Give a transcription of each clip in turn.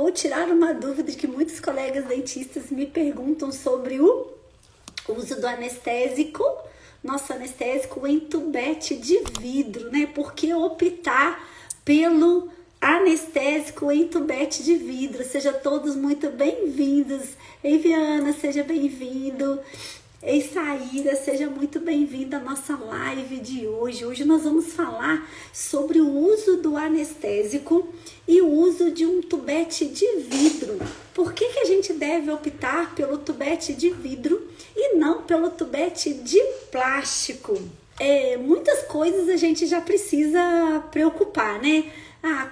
vou tirar uma dúvida que muitos colegas dentistas me perguntam sobre o uso do anestésico, nosso anestésico em tubete de vidro, né? Por que optar pelo anestésico em tubete de vidro? Sejam todos muito bem-vindos. Ei, Viana, seja bem-vindo. Ei, Saíra, seja muito bem-vinda à nossa live de hoje. Hoje nós vamos falar sobre o uso do anestésico e o uso de um tubete de vidro. Por que a gente deve optar pelo tubete de vidro e não pelo tubete de plástico? Muitas coisas a gente já precisa preocupar, né?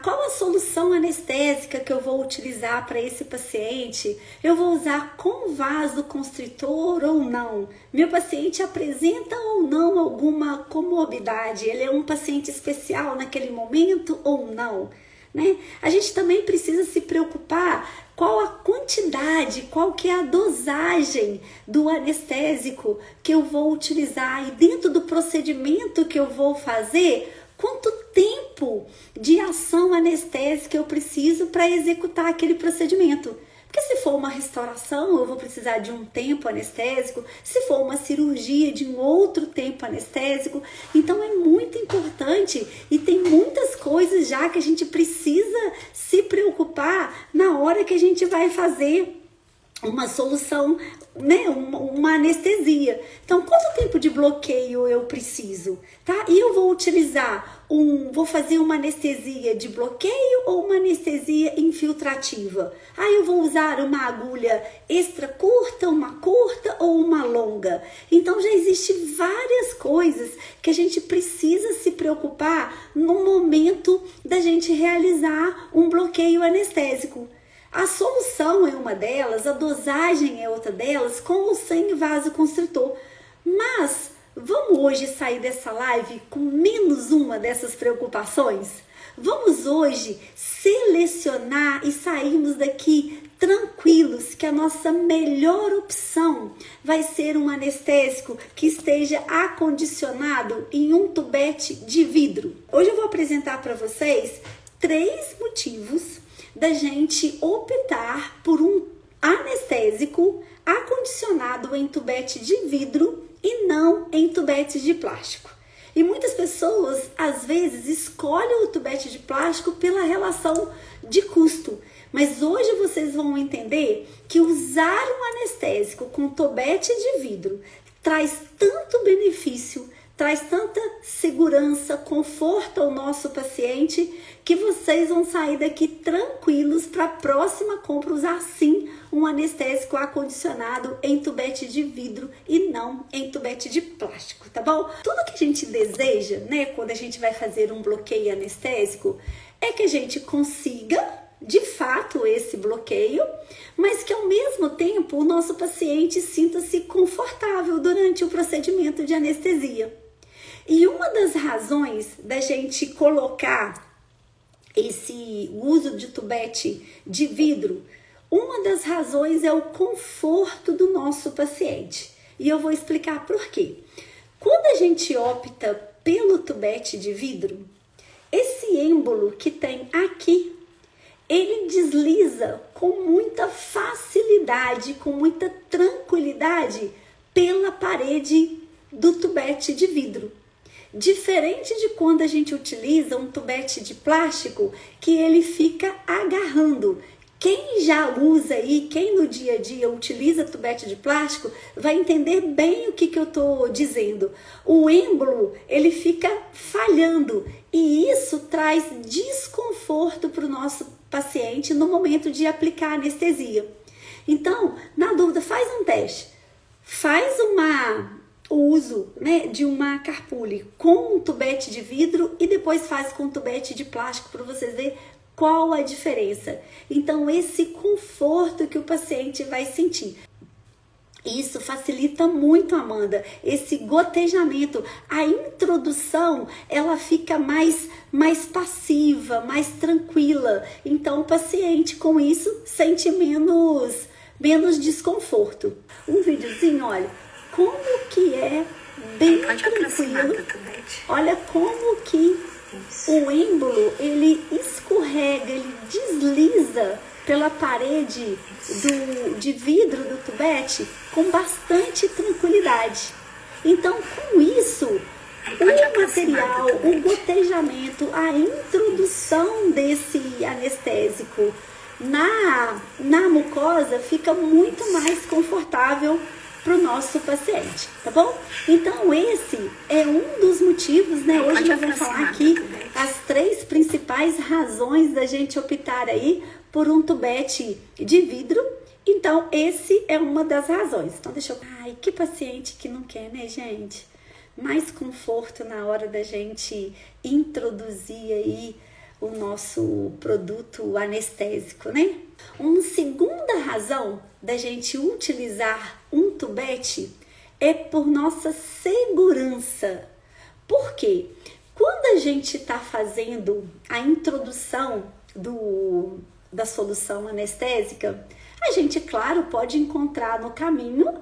Qual a solução anestésica que eu vou utilizar para esse paciente? Eu vou usar com vasoconstritor ou não? Meu paciente apresenta ou não alguma comorbidade? Ele é um paciente especial naquele momento ou não? Né? A gente também precisa se preocupar qual a quantidade, qual que é a dosagem do anestésico que eu vou utilizar e dentro do procedimento que eu vou fazer, quanto tempo de ação anestésica eu preciso para executar aquele procedimento. Porque se for uma restauração, eu vou precisar de um tempo anestésico. Se for uma cirurgia, de um outro tempo anestésico. Então é muito importante e tem muitas coisas já que a gente precisa se preocupar na hora que a gente vai fazer uma solução, né, uma anestesia. Então, quanto tempo de bloqueio eu preciso, tá? E eu vou utilizar vou fazer uma anestesia de bloqueio ou uma anestesia infiltrativa? Eu vou usar uma agulha extra curta, uma curta ou uma longa? Então, já existem várias coisas que a gente precisa se preocupar no momento da gente realizar um bloqueio anestésico. A solução é uma delas, a dosagem é outra delas, com ou sem vasoconstritor. Mas vamos hoje sair dessa live com menos uma dessas preocupações? Vamos hoje selecionar e sairmos daqui tranquilos que a nossa melhor opção vai ser um anestésico que esteja acondicionado em um tubete de vidro. Hoje eu vou apresentar para vocês 3 motivos da gente optar por um anestésico acondicionado em tubete de vidro e não em tubete de plástico. E muitas pessoas, às vezes, escolhem o tubete de plástico pela relação de custo. Mas hoje vocês vão entender que usar um anestésico com tubete de vidro traz tanto benefício, traz tanta segurança, conforto ao nosso paciente, que vocês vão sair daqui tranquilos para a próxima compra usar sim um anestésico acondicionado em tubete de vidro e não em tubete de plástico, tá bom? Tudo que a gente deseja, né, quando a gente vai fazer um bloqueio anestésico, é que a gente consiga, de fato, esse bloqueio, mas que ao mesmo tempo o nosso paciente sinta-se confortável durante o procedimento de anestesia. E uma das razões da gente colocar esse uso de tubete de vidro, uma das razões é o conforto do nosso paciente. E eu vou explicar por quê. Quando a gente opta pelo tubete de vidro, esse êmbolo que tem aqui, ele desliza com muita facilidade, com muita tranquilidade pela parede do tubete de vidro. Diferente de quando a gente utiliza um tubete de plástico, que ele fica agarrando. Quem já usa aí, quem no dia a dia utiliza tubete de plástico, vai entender bem o que eu estou dizendo. O êmbolo, ele fica falhando e isso traz desconforto para o nosso paciente no momento de aplicar anestesia. Então, na dúvida, faz um teste. Faz o uso, né, de uma carpule com um tubete de vidro e depois faz com tubete de plástico para vocês verem qual a diferença. Então, esse conforto que o paciente vai sentir. Isso facilita muito, Amanda, esse gotejamento. A introdução, ela fica mais passiva, mais tranquila. Então, o paciente com isso sente menos desconforto. Um videozinho, olha, como que é bem tranquilo. Olha como que o êmbolo, ele escorrega, ele desliza pela parede de vidro do tubete com bastante tranquilidade. Então, com isso, o material, o gotejamento, a introdução desse anestésico na mucosa fica muito mais confortável para o nosso paciente, tá bom? Então esse é um dos motivos, né? Hoje nós vamos falar aqui as 3 principais razões da gente optar aí por um tubete de vidro. Então esse é uma das razões. Então deixa eu... Ai, que paciente que não quer, né, gente? Mais conforto na hora da gente introduzir aí o nosso produto anestésico, né? Uma segunda razão da gente utilizar um tubete é por nossa segurança. Por quê? Quando a gente está fazendo a introdução da solução anestésica, a gente, claro, pode encontrar no caminho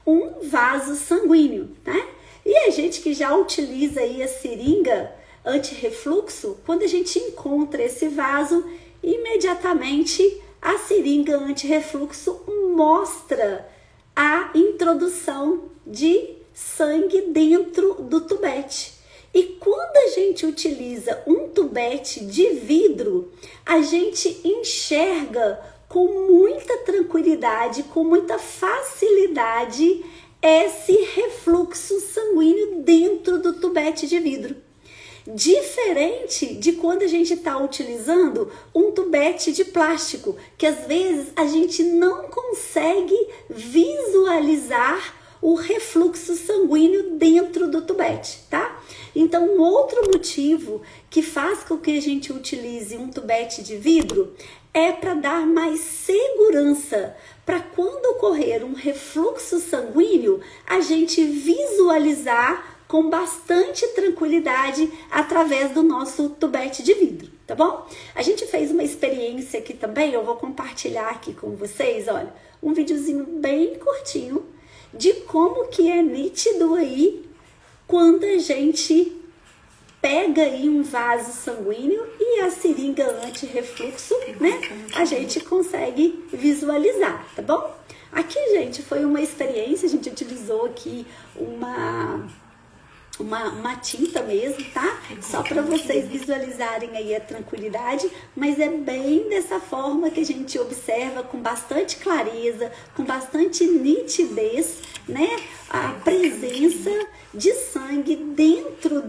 um vaso sanguíneo, né? E a gente que já utiliza aí a seringa anti-refluxo, quando a gente encontra esse vaso, imediatamente a seringa anti-refluxo mostra a introdução de sangue dentro do tubete. E quando a gente utiliza um tubete de vidro, a gente enxerga com muita tranquilidade, com muita facilidade, esse refluxo sanguíneo dentro do tubete de vidro. Diferente de quando a gente está utilizando um tubete de plástico, que às vezes a gente não consegue visualizar o refluxo sanguíneo dentro do tubete, tá? Então, um outro motivo que faz com que a gente utilize um tubete de vidro é para dar mais segurança, para quando ocorrer um refluxo sanguíneo, a gente visualizar com bastante tranquilidade através do nosso tubete de vidro, tá bom? A gente fez uma experiência aqui também, eu vou compartilhar aqui com vocês, olha, um videozinho bem curtinho de como que é nítido aí quando a gente pega aí um vaso sanguíneo e a seringa anti-refluxo, né? A gente consegue visualizar, tá bom? Aqui, gente, foi uma experiência, a gente utilizou aqui uma tinta mesmo, tá? Só para vocês visualizarem aí a tranquilidade, mas é bem dessa forma que a gente observa com bastante clareza, com bastante nitidez, né? A presença de sangue dentro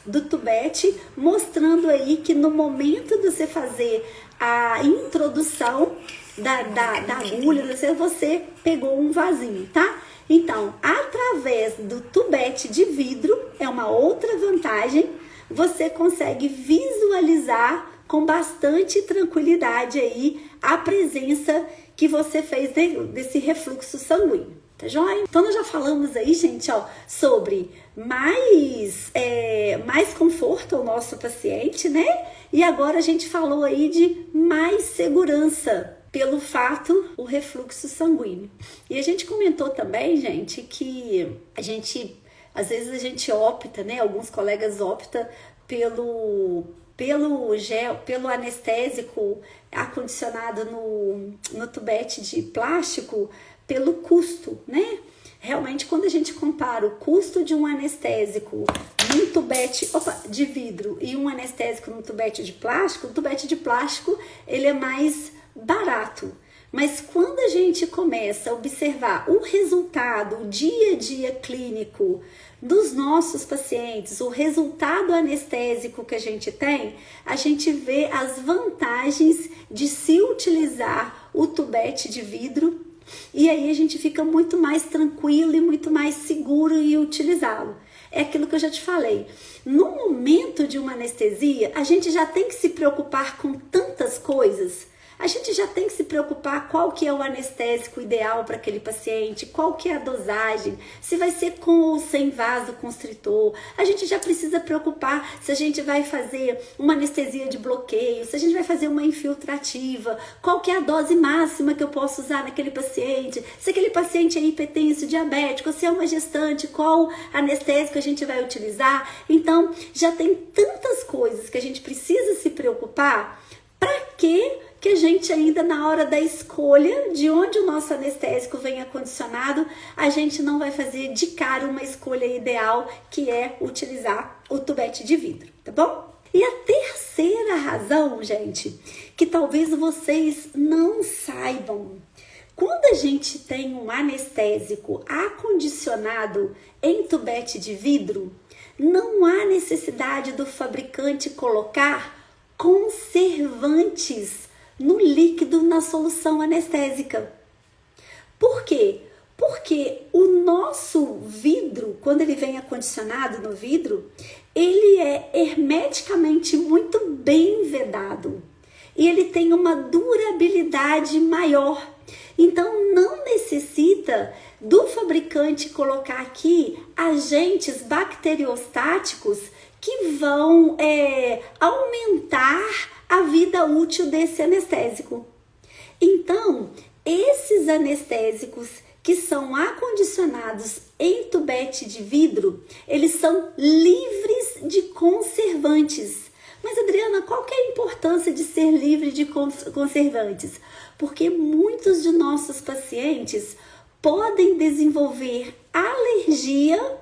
do tubete, mostrando aí que no momento de você fazer a introdução da agulha, você pegou um vasinho, tá? Então, através do tubete de vidro, é uma outra vantagem, você consegue visualizar com bastante tranquilidade aí a presença que você fez desse refluxo sanguíneo, tá joia? Então, nós já falamos aí, gente, ó, sobre mais conforto ao nosso paciente, né? E agora a gente falou aí de mais segurança, pelo fato, o refluxo sanguíneo. E a gente comentou também, gente, que às vezes a gente opta, né? Alguns colegas optam pelo anestésico acondicionado no tubete de plástico, pelo custo, né? Realmente, quando a gente compara o custo de um anestésico num tubete de vidro e um anestésico no tubete de plástico, o tubete de plástico ele é mais barato, mas quando a gente começa a observar o resultado, o dia a dia clínico dos nossos pacientes, o resultado anestésico que a gente tem, a gente vê as vantagens de se utilizar o tubete de vidro e aí a gente fica muito mais tranquilo e muito mais seguro em utilizá-lo. É aquilo que eu já te falei. No momento de uma anestesia, a gente já tem que se preocupar com tantas coisas. A gente já tem que se preocupar qual que é o anestésico ideal para aquele paciente, qual que é a dosagem, se vai ser com ou sem vasoconstritor. A gente já precisa preocupar se a gente vai fazer uma anestesia de bloqueio, se a gente vai fazer uma infiltrativa, qual que é a dose máxima que eu posso usar naquele paciente, se aquele paciente é hipertenso, diabético, se é uma gestante, qual anestésico a gente vai utilizar. Então, já tem tantas coisas que a gente precisa se preocupar. Para que que a gente ainda na hora da escolha de onde o nosso anestésico vem acondicionado, a gente não vai fazer de cara uma escolha ideal, que é utilizar o tubete de vidro, tá bom? E a terceira razão, gente, que talvez vocês não saibam, quando a gente tem um anestésico acondicionado em tubete de vidro, não há necessidade do fabricante colocar conservantes no líquido, na solução anestésica. Por quê? Porque o nosso vidro, quando ele vem acondicionado no vidro, ele é hermeticamente muito bem vedado e ele tem uma durabilidade maior. Então não necessita do fabricante colocar aqui agentes bacteriostáticos que vão aumentar a vida útil desse anestésico. Então, esses anestésicos que são acondicionados em tubete de vidro, eles são livres de conservantes. Mas, Adriana, qual que é a importância de ser livre de conservantes? Porque muitos de nossos pacientes podem desenvolver alergia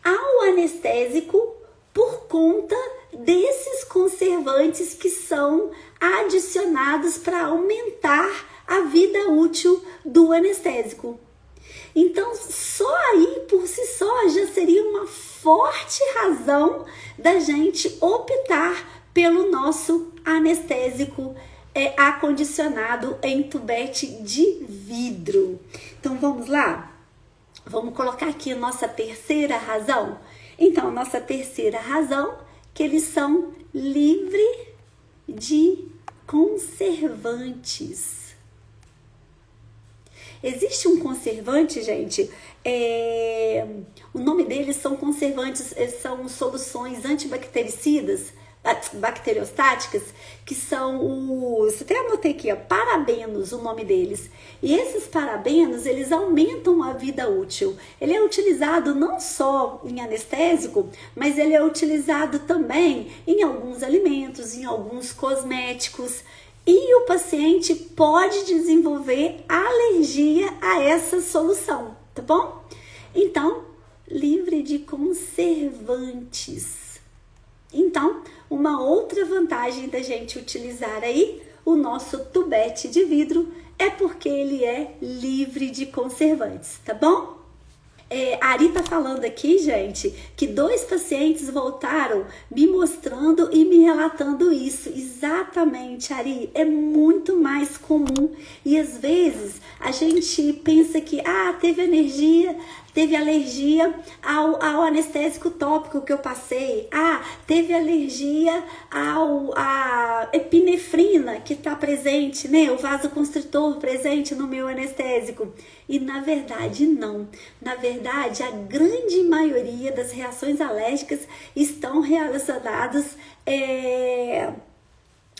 ao anestésico por conta desses conservantes que são adicionados para aumentar a vida útil do anestésico. Então, só aí, por si só, já seria uma forte razão da gente optar pelo nosso anestésico acondicionado em tubete de vidro. Então, vamos lá? Vamos colocar aqui a nossa terceira razão? Então, a nossa terceira razão, que eles são livres de conservantes. Existe um conservante, gente, o nome deles são conservantes, são soluções antibactericidas, bacteriostáticas, que são os, até anotei aqui, parabenos, o nome deles. E esses parabenos, eles aumentam a vida útil. Ele é utilizado não só em anestésico, mas ele é utilizado também em alguns alimentos, em alguns cosméticos. E o paciente pode desenvolver alergia a essa solução, tá bom? Então, livre de conservantes. Então, uma outra vantagem da gente utilizar aí o nosso tubete de vidro é porque ele é livre de conservantes, tá bom? A Ari tá falando aqui, gente, que 2 pacientes voltaram me mostrando e me relatando isso. Exatamente, Ari, é muito mais comum. E às vezes a gente pensa que, teve alergia ao anestésico tópico que eu passei. Teve alergia à epinefrina que está presente, né? O vasoconstritor presente no meu anestésico. E na verdade não. Na verdade, a grande maioria das reações alérgicas estão relacionadas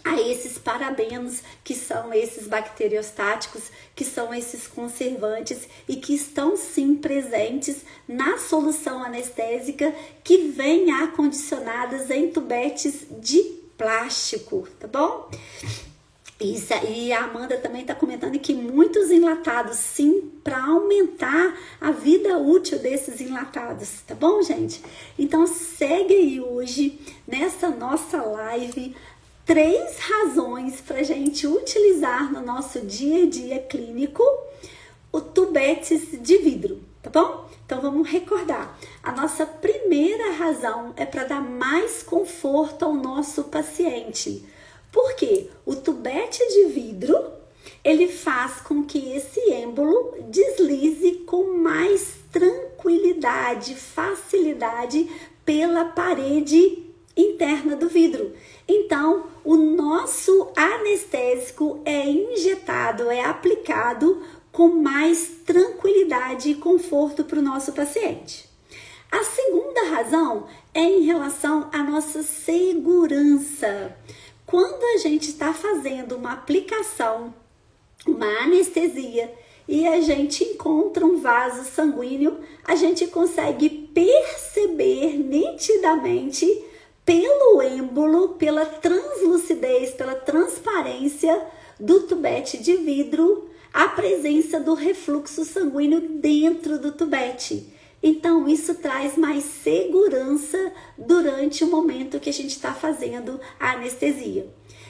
a esses parabenos, que são esses bacteriostáticos, que são esses conservantes e que estão sim presentes na solução anestésica que vem acondicionadas em tubetes de plástico, tá bom? Isso, e a Amanda também está comentando que muitos enlatados, sim, para aumentar a vida útil desses enlatados, tá bom, gente? Então segue aí hoje, nessa nossa live, 3 razões para a gente utilizar no nosso dia a dia clínico o tubetes de vidro, tá bom? Então vamos recordar. A nossa primeira razão é para dar mais conforto ao nosso paciente. Por quê? O tubete de vidro, ele faz com que esse êmbolo deslize com mais tranquilidade, facilidade pela parede interna do vidro. Então, o nosso anestésico é injetado, é aplicado com mais tranquilidade e conforto para o nosso paciente. A segunda razão é em relação à nossa segurança. Quando a gente está fazendo uma aplicação, uma anestesia, e a gente encontra um vaso sanguíneo, a gente consegue perceber nitidamente pelo êmbolo, pela translucidez, pela transparência do tubete de vidro, a presença do refluxo sanguíneo dentro do tubete. Então, isso traz mais segurança durante o momento que a gente está fazendo a anestesia.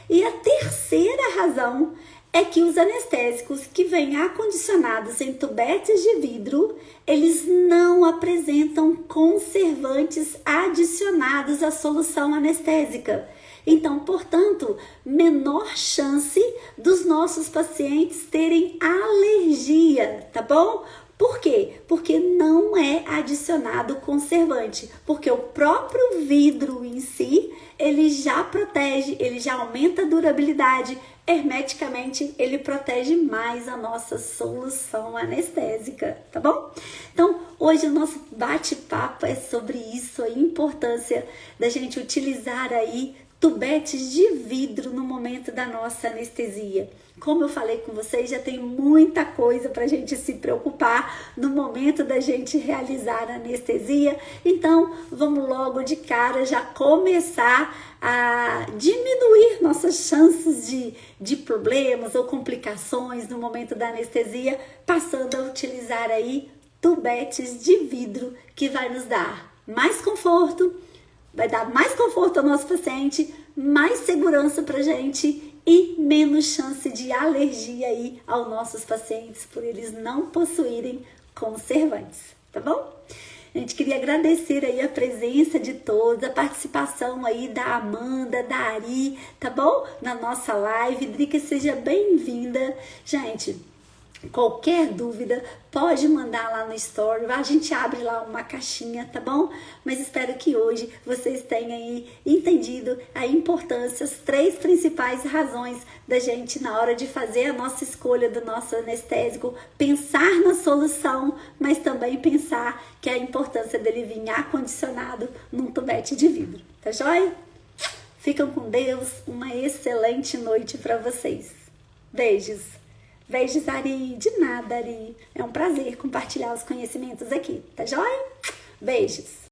E a terceira razão é que os anestésicos que vêm acondicionados em tubetes de vidro, eles não apresentam conservantes adicionados à solução anestésica. Então, portanto, menor chance dos nossos pacientes terem alergia, tá bom? Por quê? Porque não é adicionado conservante, porque o próprio vidro em si, ele já protege, ele já aumenta a durabilidade, hermeticamente ele protege mais a nossa solução anestésica, tá bom? Então, hoje o nosso bate-papo é sobre isso, a importância da gente utilizar aí tubetes de vidro no momento da nossa anestesia. Como eu falei com vocês, já tem muita coisa para a gente se preocupar no momento da gente realizar a anestesia. Então, vamos logo de cara já começar a diminuir nossas chances de problemas ou complicações no momento da anestesia, passando a utilizar aí tubetes de vidro, que vai nos dar mais conforto, vai dar mais conforto ao nosso paciente, mais segurança pra gente e menos chance de alergia aí aos nossos pacientes por eles não possuírem conservantes, tá bom? A gente queria agradecer aí a presença de todos, a participação aí da Amanda, da Ari, tá bom? Na nossa live. Drica, seja bem-vinda. Gente, qualquer dúvida, pode mandar lá no story, a gente abre lá uma caixinha, tá bom? Mas espero que hoje vocês tenham aí entendido a importância, as 3 principais razões da gente, na hora de fazer a nossa escolha do nosso anestésico, pensar na solução, mas também pensar que a importância dele vir acondicionado num tubete de vidro, tá joia? Ficam com Deus, uma excelente noite para vocês. Beijos! Beijos, Ari. De nada, Ari. É um prazer compartilhar os conhecimentos aqui, tá joia? Beijos.